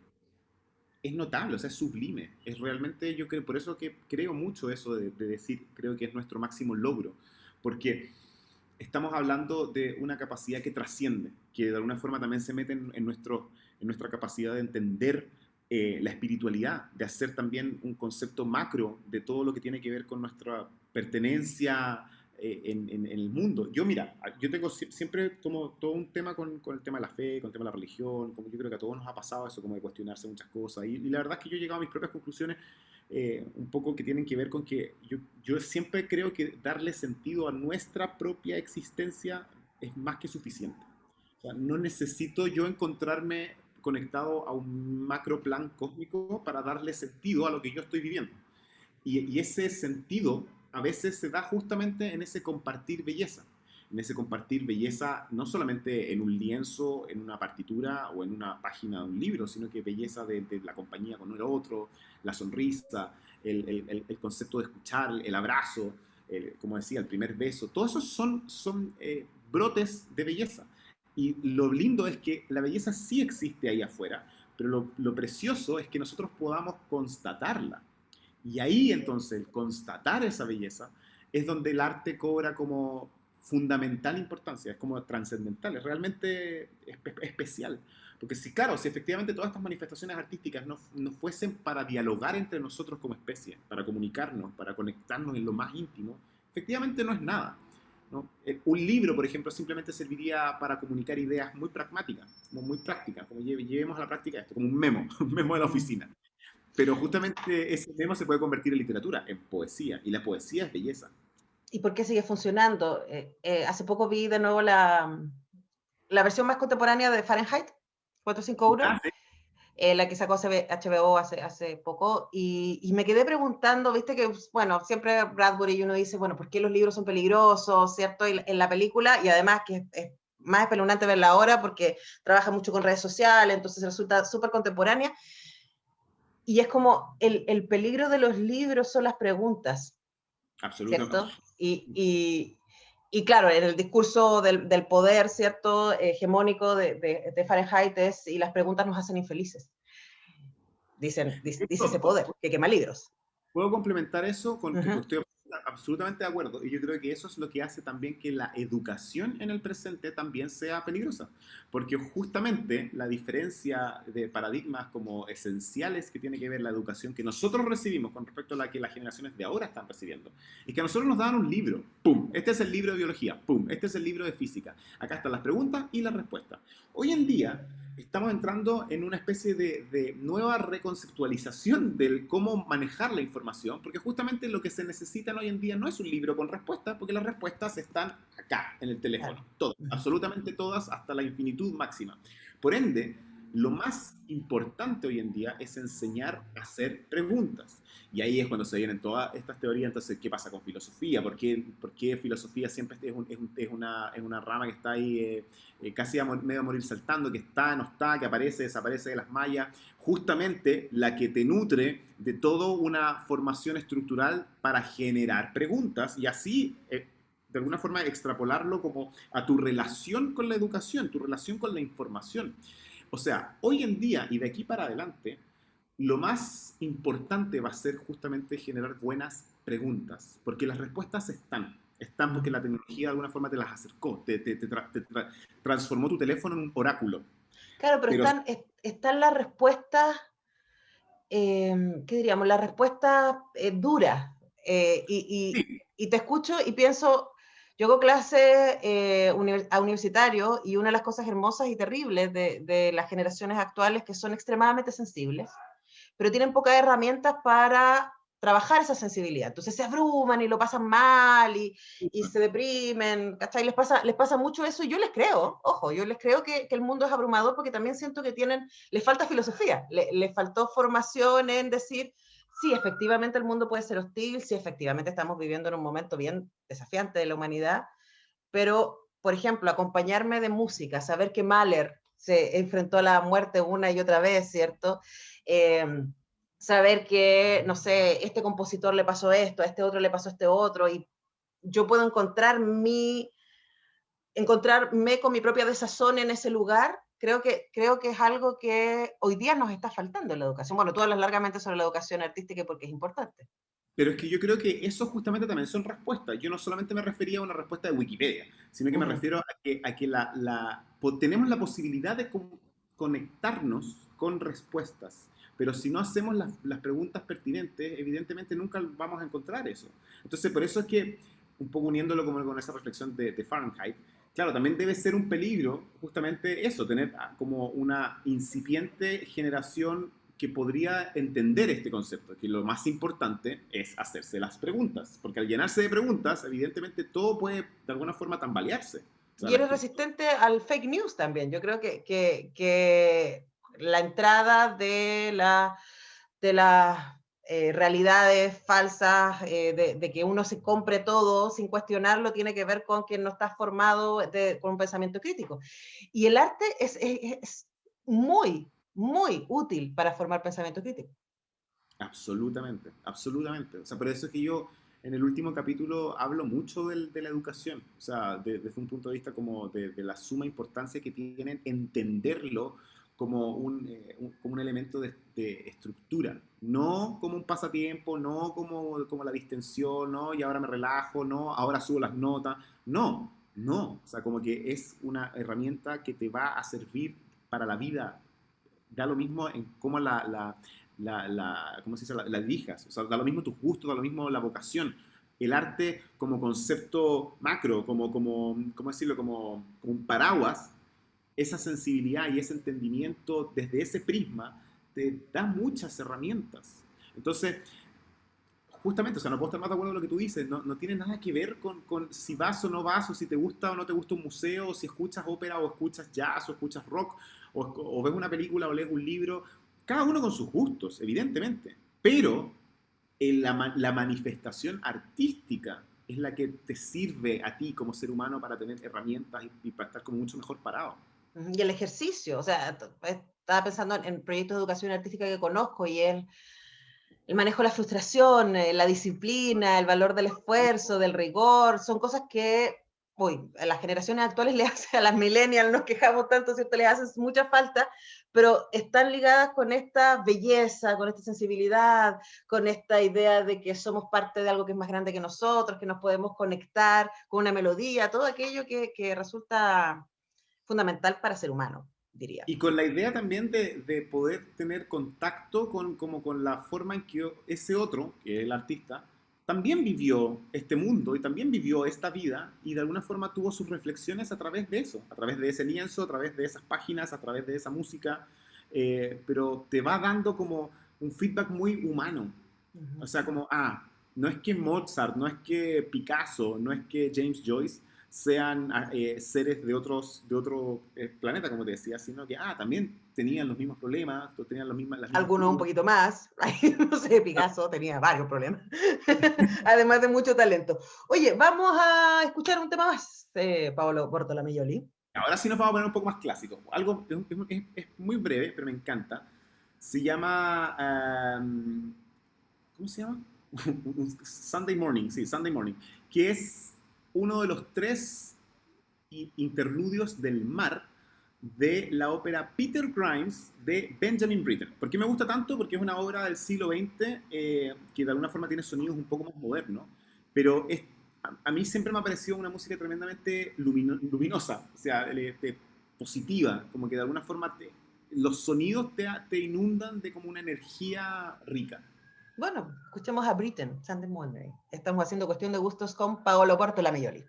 notable, o sea, es sublime. Es realmente, yo creo, por eso que creo mucho eso de decir, creo que es nuestro máximo logro, porque estamos hablando de una capacidad que trasciende, porque de alguna forma también se meten en nuestra capacidad de entender la espiritualidad, de hacer también un concepto macro de todo lo que tiene que ver con nuestra pertenencia en el mundo. Mira, yo tengo siempre como todo un tema con el tema de la fe, con el tema de la religión, como yo creo que a todos nos ha pasado eso, como de cuestionarse muchas cosas, y la verdad es que yo he llegado a mis propias conclusiones un poco que tienen que ver con que yo siempre creo que darle sentido a nuestra propia existencia es más que suficiente. O sea, no necesito yo encontrarme conectado a un macro plan cósmico para darle sentido a lo que yo estoy viviendo. Y ese sentido a veces se da justamente en ese compartir belleza. En ese compartir belleza no solamente en un lienzo, en una partitura o en una página de un libro, sino que belleza de la compañía con el otro, la sonrisa, el concepto de escuchar, el abrazo, como decía, el primer beso. Todos esos son brotes de belleza. Y lo lindo es que la belleza sí existe ahí afuera, pero lo precioso es que nosotros podamos constatarla. Y ahí entonces el constatar esa belleza es donde el arte cobra como fundamental importancia, es como trascendental, es realmente especial. Porque si, claro, si efectivamente todas estas manifestaciones artísticas no fuesen para dialogar entre nosotros como especie, para comunicarnos, para conectarnos en lo más íntimo, efectivamente no es nada, ¿no? Un libro, por ejemplo, simplemente serviría para comunicar ideas muy pragmáticas, como muy prácticas, como llevemos a la práctica esto, como un memo, un memo de la oficina. Pero justamente ese memo se puede convertir en literatura, en poesía, y la poesía es belleza. ¿Y por qué sigue funcionando? Hace poco vi de nuevo la versión más contemporánea de Fahrenheit 451, Ah, sí. la que sacó HBO hace poco, y me quedé preguntando, viste que, bueno, siempre Bradbury y uno dice, bueno, ¿por qué los libros son peligrosos, cierto? Y en la película, y además que es más espeluznante verla ahora porque trabaja mucho con redes sociales, entonces resulta súper contemporánea, y es como el peligro de los libros son las preguntas, Absolutamente. ¿cierto? Y claro, en el discurso del poder, ¿cierto? Hegemónico de Fahrenheit es, y las preguntas nos hacen infelices. Dice ese poder, que quema libros. Puedo complementar eso con que Uh-huh. estoy absolutamente de acuerdo. Y yo creo que eso es lo que hace también que la educación en el presente también sea peligrosa. Porque justamente la diferencia de paradigmas como esenciales que tiene que ver la educación que nosotros recibimos con respecto a la que las generaciones de ahora están recibiendo, es que a nosotros nos daban un libro. ¡Pum! Este es el libro de biología. ¡Pum! Este es el libro de física. Acá están las preguntas y las respuestas. Hoy en día estamos entrando en una especie de nueva reconceptualización del cómo manejar la información, porque justamente lo que se necesita hoy en día no es un libro con respuestas, porque las respuestas están acá, en el teléfono, todas, absolutamente todas, hasta la infinitud máxima. Por ende, lo más importante hoy en día es enseñar a hacer preguntas. Y ahí es cuando se vienen todas estas teorías. Entonces, ¿qué pasa con filosofía? ¿Por qué filosofía siempre es una rama que está ahí casi medio a morir saltando, que está, no está, que aparece, desaparece de las mallas? Justamente la que te nutre de toda una formación estructural para generar preguntas y así, de alguna forma, extrapolarlo como a tu relación con la educación, tu relación con la información. O sea, hoy en día y de aquí para adelante, lo más importante va a ser justamente generar buenas preguntas, porque las respuestas están porque la tecnología de alguna forma te las acercó, transformó tu teléfono en un oráculo. Claro, pero están las respuestas, ¿qué diríamos? Las respuestas duras. Y te escucho y pienso, yo hago clases a universitarios y una de las cosas hermosas y terribles de las generaciones actuales que son extremadamente sensibles, pero tienen pocas herramientas para trabajar esa sensibilidad. Entonces se abruman y lo pasan mal y se deprimen, ¿cachai? Les pasa mucho eso y yo les creo, ojo, yo les creo que el mundo es abrumador porque también siento que les falta filosofía, les faltó formación en decir, sí, efectivamente el mundo puede ser hostil, sí, efectivamente estamos viviendo en un momento bien desafiante de la humanidad, pero, por ejemplo, acompañarme de música, saber que Mahler se enfrentó a la muerte una y otra vez, ¿cierto? Saber que, no sé, este compositor le pasó esto, a este otro le pasó este otro, y yo puedo encontrarme con mi propia desazón en ese lugar, creo que es algo que hoy día nos está faltando en la educación. Bueno, tú hablas largamente sobre la educación artística porque es importante. Pero es que yo creo que eso justamente también son respuestas. Yo no solamente me refería a una respuesta de Wikipedia, sino que me Ujú. refiero a que tenemos la posibilidad de conectarnos con respuestas. Pero si no hacemos las preguntas pertinentes, evidentemente nunca vamos a encontrar eso. Entonces, por eso es que, un poco uniéndolo como con esa reflexión de Fahrenheit, claro, también debe ser un peligro justamente eso, tener como una incipiente generación que podría entender este concepto, que lo más importante es hacerse las preguntas, porque al llenarse de preguntas, evidentemente todo puede de alguna forma tambalearse. O sea, Y eres resistente al fake news también. Yo creo que la entrada de las realidades falsas, de que uno se compre todo sin cuestionarlo, tiene que ver con que no está formado con un pensamiento crítico. Y el arte es muy, muy útil para formar pensamiento crítico. absolutamente, absolutamente. O sea, por eso es que yo en el último capítulo hablo mucho de la educación, o sea, desde un punto de vista como de la suma importancia que tienen entenderlo como como un elemento de estructura, no como un pasatiempo, no como la distensión, no, y ahora me relajo, no, ahora subo las notas, no, no, o sea, como que es una herramienta que te va a servir para la vida, da lo mismo en cómo ¿cómo se dice? La dirijas. O sea, da lo mismo tus gustos, da lo mismo la vocación. El arte como concepto macro, ¿cómo decirlo? Como un paraguas, esa sensibilidad y ese entendimiento desde ese prisma te da muchas herramientas. Entonces, justamente, o sea, no puedo estar más de acuerdo con lo que tú dices, no tiene nada que ver con si vas o no vas, o si te gusta o no te gusta un museo, o si escuchas ópera o escuchas jazz o escuchas rock, o ves una película o lees un libro, cada uno con sus gustos, evidentemente, pero la manifestación artística es la que te sirve a ti como ser humano para tener herramientas y para estar como mucho mejor parado. Y el ejercicio, o sea, estaba pensando en proyectos de educación artística que conozco y el manejo de la frustración, la disciplina, el valor del esfuerzo, del rigor, son cosas que uy, a las generaciones actuales le hacen, a las millennials nos quejamos tanto, ¿cierto? Les hacen mucha falta, pero están ligadas con esta belleza, con esta sensibilidad, con esta idea de que somos parte de algo que es más grande que nosotros, que nos podemos conectar con una melodía, todo aquello que resulta fundamental para ser humano, diría. Y con la idea también de poder tener contacto como con la forma en que ese otro, que es el artista, también vivió este mundo y también vivió esta vida y de alguna forma tuvo sus reflexiones a través de eso, a través de ese lienzo, a través de esas páginas, a través de esa música, pero te va dando como un feedback muy humano. O Ujú. sea, como, no es que Mozart, no es que Picasso, no es que James Joyce sean seres de otro planeta, como te decía, sino que, también tenían los mismos problemas, tenían las mismas Algunos un dudas. poquito más, no sé, Picasso tenía varios problemas, además de mucho talento. Oye, vamos a escuchar un tema más, Paolo Bortolamioli. Ahora sí nos vamos a poner un poco más clásicos. Algo es muy breve, pero me encanta. Se llama, ¿cómo se llama? Sunday Morning, sí, Sunday Morning, que es uno de los tres interludios del mar de la ópera Peter Grimes de Benjamin Britten. ¿Por qué me gusta tanto? Porque es una obra del siglo XX que de alguna forma tiene sonidos un poco más modernos, pero a mí siempre me ha parecido una música tremendamente luminosa, o sea, positiva, como que de alguna forma los sonidos te inundan de como una energía rica. Bueno, escuchemos a Britten, Sunday Morning. Estamos haciendo cuestión de gustos con Paolo Bortolamioli.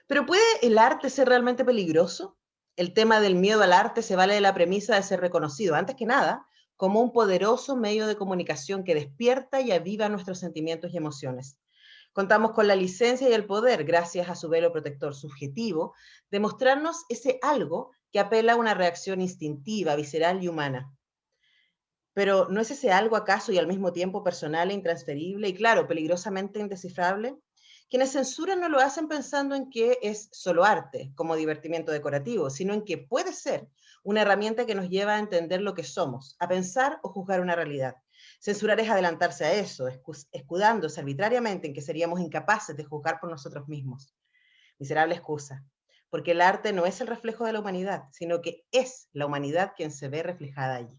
Pero ¿puede el arte ser realmente peligroso? El tema del miedo al arte se vale de la premisa de ser reconocido, antes que nada, como un poderoso medio de comunicación que despierta y aviva nuestros sentimientos y emociones. Contamos con la licencia y el poder, gracias a su velo protector subjetivo, de mostrarnos ese algo que apela a una reacción instintiva, visceral y humana. Pero ¿no es ese algo acaso y al mismo tiempo personal e intransferible y, claro, peligrosamente indescifrable? Quienes censuran no lo hacen pensando en que es solo arte, como divertimiento decorativo, sino en que puede ser una herramienta que nos lleva a entender lo que somos, a pensar o juzgar una realidad. Censurar es adelantarse a eso, escudándose arbitrariamente en que seríamos incapaces de juzgar por nosotros mismos. Miserable excusa, porque el arte no es el reflejo de la humanidad, sino que es la humanidad quien se ve reflejada allí.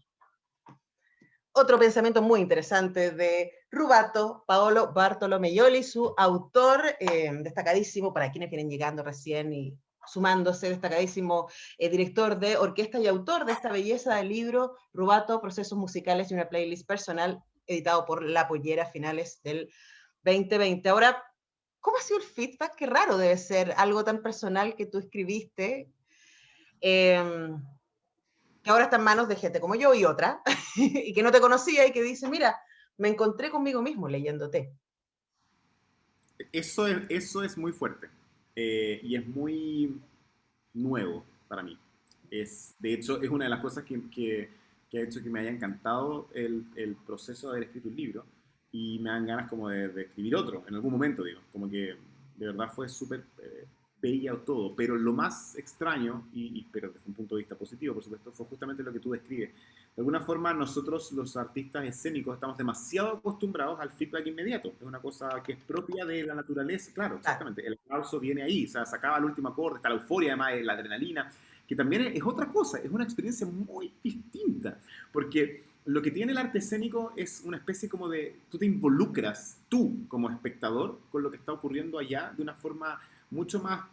Otro pensamiento muy interesante de Rubato, Paolo Bartolomeioli, su autor, destacadísimo, para quienes vienen llegando recién y sumándose, destacadísimo director de orquesta y autor de esta belleza del libro, Rubato, Procesos Musicales y una playlist personal, editado por La Pollera a finales del 2020. Ahora, ¿cómo ha sido el feedback? Qué raro debe ser algo tan personal que tú escribiste. Que ahora está en manos de gente como yo y otra, y que no te conocía y que dice, mira, me encontré conmigo mismo leyéndote. Eso es muy fuerte y es muy nuevo para mí. De hecho, es una de las cosas que ha hecho que me haya encantado el proceso de haber escrito un libro y me dan ganas como de escribir otro en algún momento, digo, como que de verdad fue súper bella todo, pero lo más extraño, pero desde un punto de vista positivo, por supuesto, fue justamente lo que tú describes. De alguna forma, nosotros los artistas escénicos estamos demasiado acostumbrados al feedback inmediato. Es una cosa que es propia de la naturaleza. Claro, exactamente. El aplauso viene ahí, o sea, se acaba el último acorde, está la euforia, además la adrenalina, que también es otra cosa, es una experiencia muy distinta, porque lo que tiene el arte escénico es una especie como de, tú te involucras, tú como espectador, con lo que está ocurriendo allá de una forma mucho más,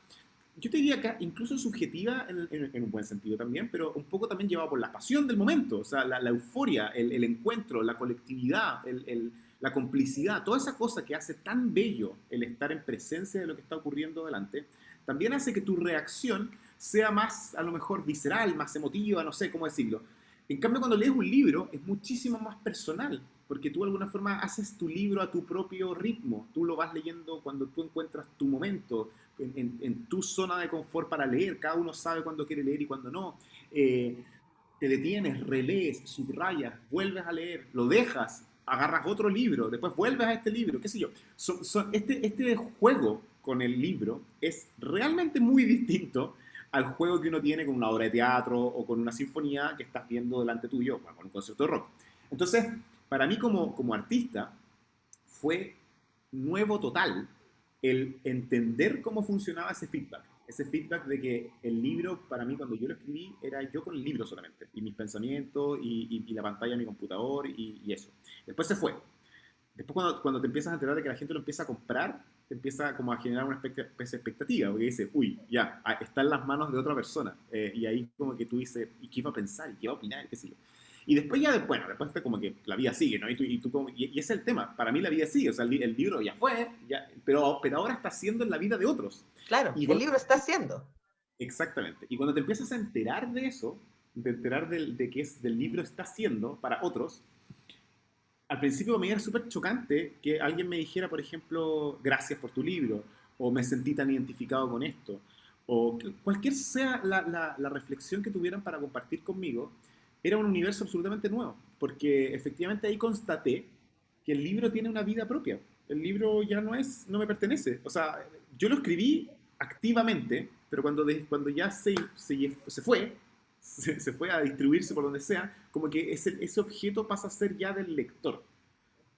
yo te diría que incluso subjetiva en un buen sentido también, pero un poco también llevado por la pasión del momento, o sea, la euforia, el encuentro, la colectividad, la complicidad, toda esa cosa que hace tan bello el estar en presencia de lo que está ocurriendo delante, también hace que tu reacción sea más, a lo mejor, visceral, más emotiva, no sé cómo decirlo. En cambio, cuando lees un libro, es muchísimo más personal, porque tú de alguna forma haces tu libro a tu propio ritmo, tú lo vas leyendo cuando tú encuentras tu momento, en tu zona de confort para leer, cada uno sabe cuándo quiere leer y cuándo no. Te detienes, relees, subrayas, vuelves a leer, lo dejas, agarras otro libro, después vuelves a este libro, qué sé yo. Este juego con el libro es realmente muy distinto al juego que uno tiene con una obra de teatro o con una sinfonía que estás viendo delante tuyo, bueno, con un concierto de rock. Entonces, para mí como artista, fue nuevo total el entender cómo funcionaba ese feedback. Ese feedback de que el libro, para mí, cuando yo lo escribí, era yo con el libro solamente, y mis pensamientos, y la pantalla de mi computador, y eso. Después se fue. Después cuando te empiezas a enterar de que la gente lo empieza a comprar, te empieza como a generar una especie de expectativa, porque dice, uy, ya, está en las manos de otra persona. Y ahí como que tú dices, ¿y qué iba a pensar? ¿Y qué iba a opinar? ¿Qué sé yo? Y después ya, bueno, después como que la vida sigue, ¿no? Y ese es el tema. Para mí la vida sigue, o sea, el libro ya fue, ya, pero ahora está siendo en la vida de otros. Claro, Y el cuando, libro está haciendo. exactamente. Y cuando te empiezas a enterar de eso, de enterar de que es del libro está haciendo para otros, al principio me era súper chocante que alguien me dijera, por ejemplo, gracias por tu libro, o me sentí tan identificado con esto, o cualquier sea la reflexión que tuvieran para compartir conmigo, era un universo absolutamente nuevo, porque efectivamente ahí constaté que el libro tiene una vida propia. El libro ya no me pertenece. O sea, yo lo escribí activamente, pero cuando ya se fue, se fue a distribuirse por donde sea, como que ese objeto pasa a ser ya del lector,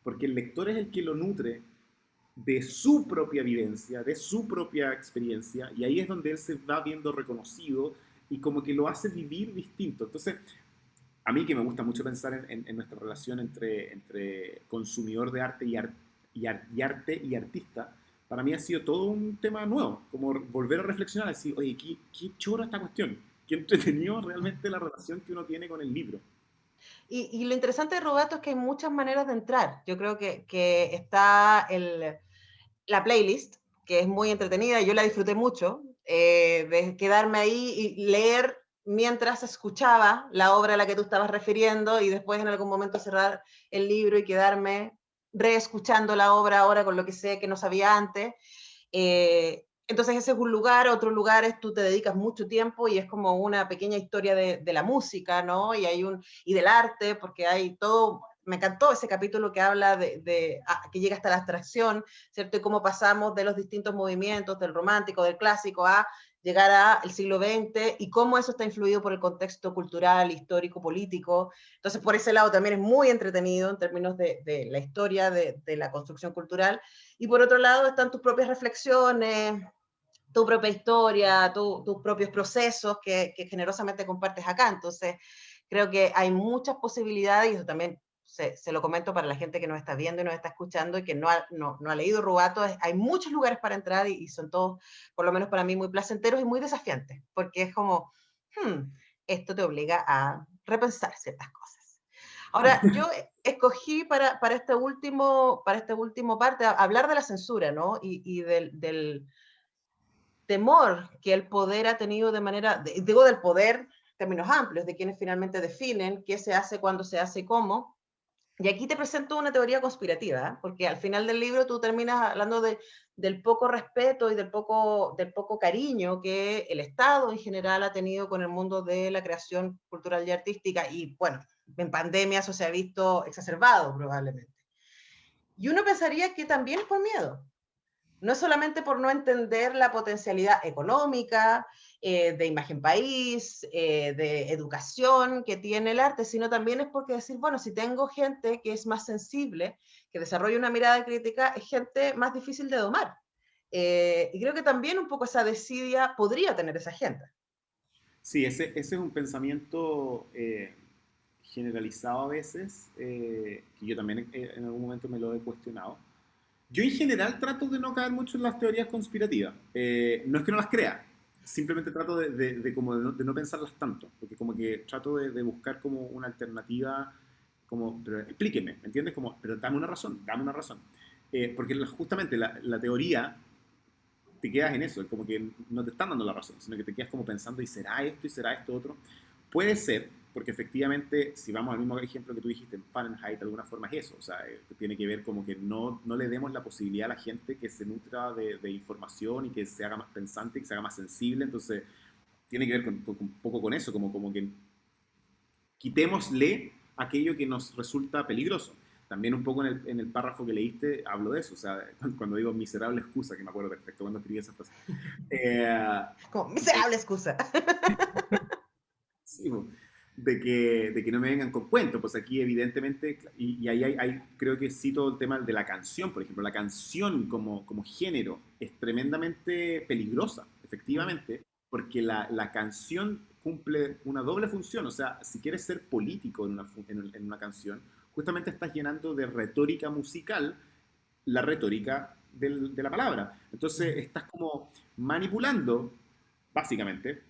porque el lector es el que lo nutre de su propia vivencia, de su propia experiencia, y ahí es donde él se va viendo reconocido y como que lo hace vivir distinto. Entonces, a mí que me gusta mucho pensar en nuestra relación entre consumidor de arte y arte y artista, para mí ha sido todo un tema nuevo, como volver a reflexionar, decir, oye, qué choro esta cuestión, qué entretenido realmente la relación que uno tiene con el libro. Y lo interesante de Roberto es que hay muchas maneras de entrar. Yo creo que está la playlist, que es muy entretenida, yo la disfruté mucho, de quedarme ahí y leer mientras escuchaba la obra a la que tú estabas refiriendo y después en algún momento cerrar el libro y quedarme reescuchando la obra ahora con lo que sé que no sabía antes. Entonces ese es un lugar, otro lugar es tú te dedicas mucho tiempo y es como una pequeña historia de la música, ¿no? Y del arte, porque hay todo, me encantó ese capítulo que habla que llega hasta la abstracción, ¿cierto? Y cómo pasamos de los distintos movimientos, del romántico, del clásico, a llegar al siglo XX y cómo eso está influido por el contexto cultural, histórico, político. Entonces, por ese lado también es muy entretenido en términos de la historia, de la construcción cultural. Y por otro lado están tus propias reflexiones, tu propia historia, tus propios procesos que generosamente compartes acá. Entonces, creo que hay muchas posibilidades y eso también se lo comento para la gente que nos está viendo y nos está escuchando y que no ha leído Rubato. Hay muchos lugares para entrar y son todos, por lo menos para mí, muy placenteros y muy desafiantes, porque es como, esto te obliga a repensar ciertas cosas. Ahora, yo escogí para este último parte hablar de la censura, ¿no? Y del temor que el poder ha tenido digo del poder en términos amplios, de quienes finalmente definen qué se hace, cuándo se hace y cómo. Y aquí te presento una teoría conspirativa, ¿eh? Porque al final del libro tú terminas hablando del poco respeto y del poco cariño que el Estado en general ha tenido con el mundo de la creación cultural y artística. Y bueno, en pandemia eso se ha visto exacerbado probablemente. Y uno pensaría que también es por miedo. No es solamente por no entender la potencialidad económica, de imagen país, de educación que tiene el arte, sino también es porque decir, bueno, si tengo gente que es más sensible, que desarrolla una mirada crítica, es gente más difícil de domar. Y creo que también un poco esa desidia podría tener esa gente. Sí, ese es un pensamiento generalizado a veces, que yo también en algún momento me lo he cuestionado. Yo en general trato de no caer mucho en las teorías conspirativas. No es que no las crea, simplemente trato de no pensarlas tanto, porque como que trato de buscar como una alternativa, como, pero explíqueme, ¿me entiendes? Como, pero dame una razón, dame una razón. Porque justamente la teoría te quedas en eso, es como que no te están dando la razón, sino que te quedas como pensando, y será esto otro? Puede ser, porque efectivamente, si vamos al mismo ejemplo que tú dijiste en Fahrenheit, de alguna forma es eso, o sea, tiene que ver como que no le demos la posibilidad a la gente que se nutra de información y que se haga más pensante, que se haga más sensible, entonces tiene que ver un poco con eso, como que quitémosle aquello que nos resulta peligroso. También un poco en el párrafo que leíste hablo de eso, o sea, cuando digo miserable excusa, que me acuerdo perfecto cuando escribí esa frase. Como miserable excusa. Sí, de que no me vengan con cuentos, pues aquí evidentemente, y ahí creo que cito el tema de la canción, por ejemplo, la canción como género es tremendamente peligrosa, efectivamente, porque la canción cumple una doble función, o sea, si quieres ser político en una canción, justamente estás llenando de retórica musical la retórica de la palabra. Entonces estás como manipulando, básicamente,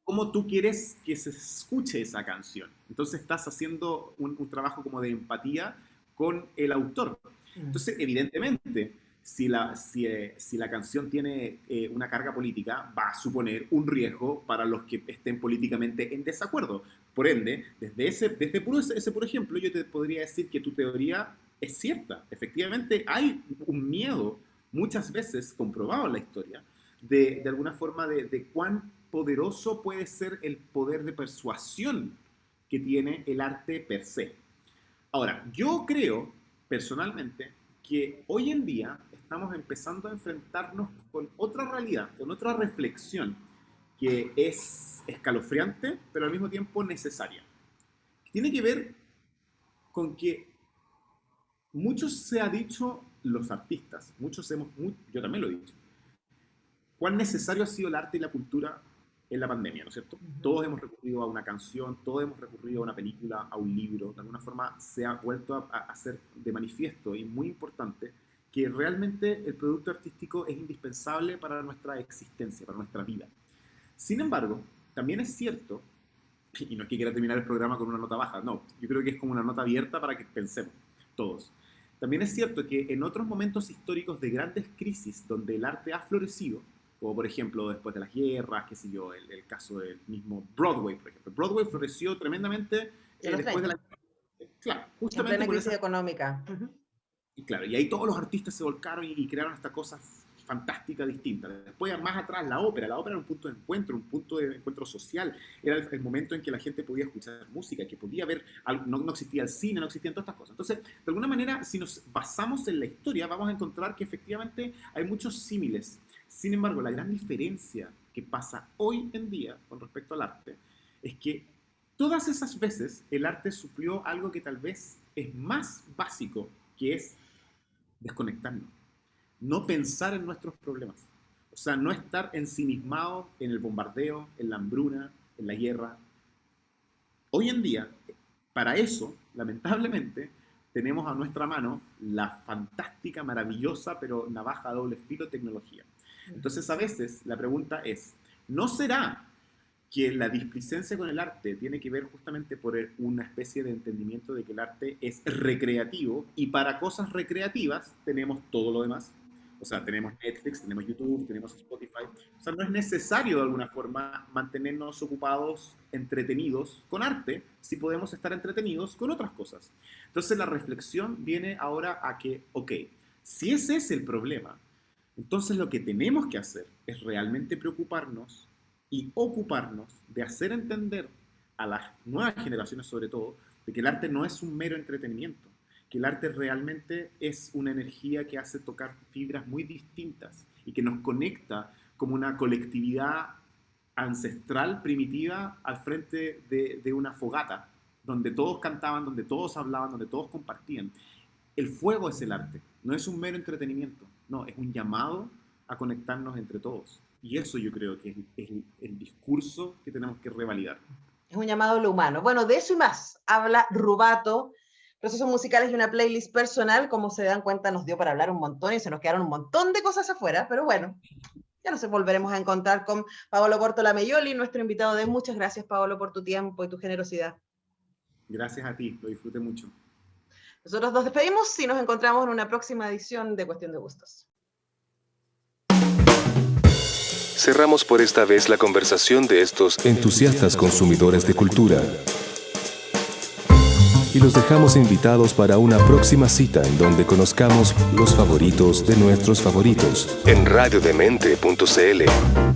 cómo tú quieres que se escuche esa canción. Entonces estás haciendo un trabajo como de empatía con el autor. Entonces, evidentemente, si la canción tiene una carga política, va a suponer un riesgo para los que estén políticamente en desacuerdo. Por ende, desde ese puro ejemplo, yo te podría decir que tu teoría es cierta. Efectivamente, hay un miedo, muchas veces comprobado en la historia, de alguna forma de cuán poderoso puede ser el poder de persuasión que tiene el arte per se. Ahora, yo creo personalmente que hoy en día estamos empezando a enfrentarnos con otra realidad, con otra reflexión que es escalofriante, pero al mismo tiempo necesaria. Tiene que ver con que muchos se ha dicho los artistas, yo también lo he dicho, cuán necesario ha sido el arte y la cultura en la pandemia, ¿no es cierto? Todos hemos recurrido a una canción, todos hemos recurrido a una película, a un libro, de alguna forma se ha vuelto a hacer de manifiesto y muy importante que realmente el producto artístico es indispensable para nuestra existencia, para nuestra vida. Sin embargo, también es cierto, y no es que quiera terminar el programa con una nota baja, no, yo creo que es como una nota abierta para que pensemos todos. también es cierto que en otros momentos históricos de grandes crisis donde el arte ha florecido, como por ejemplo después de las guerras, qué sé yo, el caso del mismo Broadway, por ejemplo. Broadway floreció tremendamente después de la... Claro, justamente en plena por crisis esa... económica. Y claro, y ahí todos los artistas se volcaron y crearon esta cosa fantástica, distinta. Después, más atrás, la ópera. La ópera era un punto de encuentro social. Era el momento en que la gente podía escuchar música, que podía ver, no existía el cine, no existían todas estas cosas. Entonces, de alguna manera, si nos basamos en la historia, vamos a encontrar que efectivamente hay muchos símiles. Sin embargo, la gran diferencia que pasa hoy en día con respecto al arte es que todas esas veces el arte suplió algo que tal vez es más básico, que es desconectarnos, no pensar en nuestros problemas, o sea, no estar ensimismado en el bombardeo, en la hambruna, en la guerra. Hoy en día, para eso, lamentablemente, tenemos a nuestra mano la fantástica, maravillosa, pero navaja a doble filo tecnología. Entonces, a veces, la pregunta es, ¿no será que la displicencia con el arte tiene que ver justamente por una especie de entendimiento de que el arte es recreativo y para cosas recreativas tenemos todo lo demás? O sea, tenemos Netflix, tenemos YouTube, tenemos Spotify. O sea, no es necesario de alguna forma mantenernos ocupados, entretenidos con arte, si podemos estar entretenidos con otras cosas. Entonces la reflexión viene ahora a que, ok, si ese es el problema, entonces lo que tenemos que hacer es realmente preocuparnos y ocuparnos de hacer entender a las nuevas generaciones, sobre todo, de que el arte no es un mero entretenimiento, que el arte realmente es una energía que hace tocar fibras muy distintas y que nos conecta como una colectividad ancestral, primitiva, al frente de una fogata, donde todos cantaban, donde todos hablaban, donde todos compartían. El fuego es el arte, no es un mero entretenimiento, no, es un llamado a conectarnos entre todos. Y eso yo creo que es el discurso que tenemos que revalidar. Es un llamado a lo humano. Bueno, de eso y más habla Rubato. Procesos musicales y una playlist personal, como se dan cuenta, nos dio para hablar un montón y se nos quedaron un montón de cosas afuera, pero bueno, ya nos volveremos a encontrar con Paolo Portolamejoli, nuestro invitado de muchas gracias, Paolo, por tu tiempo y tu generosidad. Gracias a ti, lo disfruté mucho. Nosotros nos despedimos y nos encontramos en una próxima edición de Cuestión de Gustos. Cerramos por esta vez la conversación de estos entusiastas consumidores de cultura. Y los dejamos invitados para una próxima cita en donde conozcamos los favoritos de nuestros favoritos en radiodemente.cl.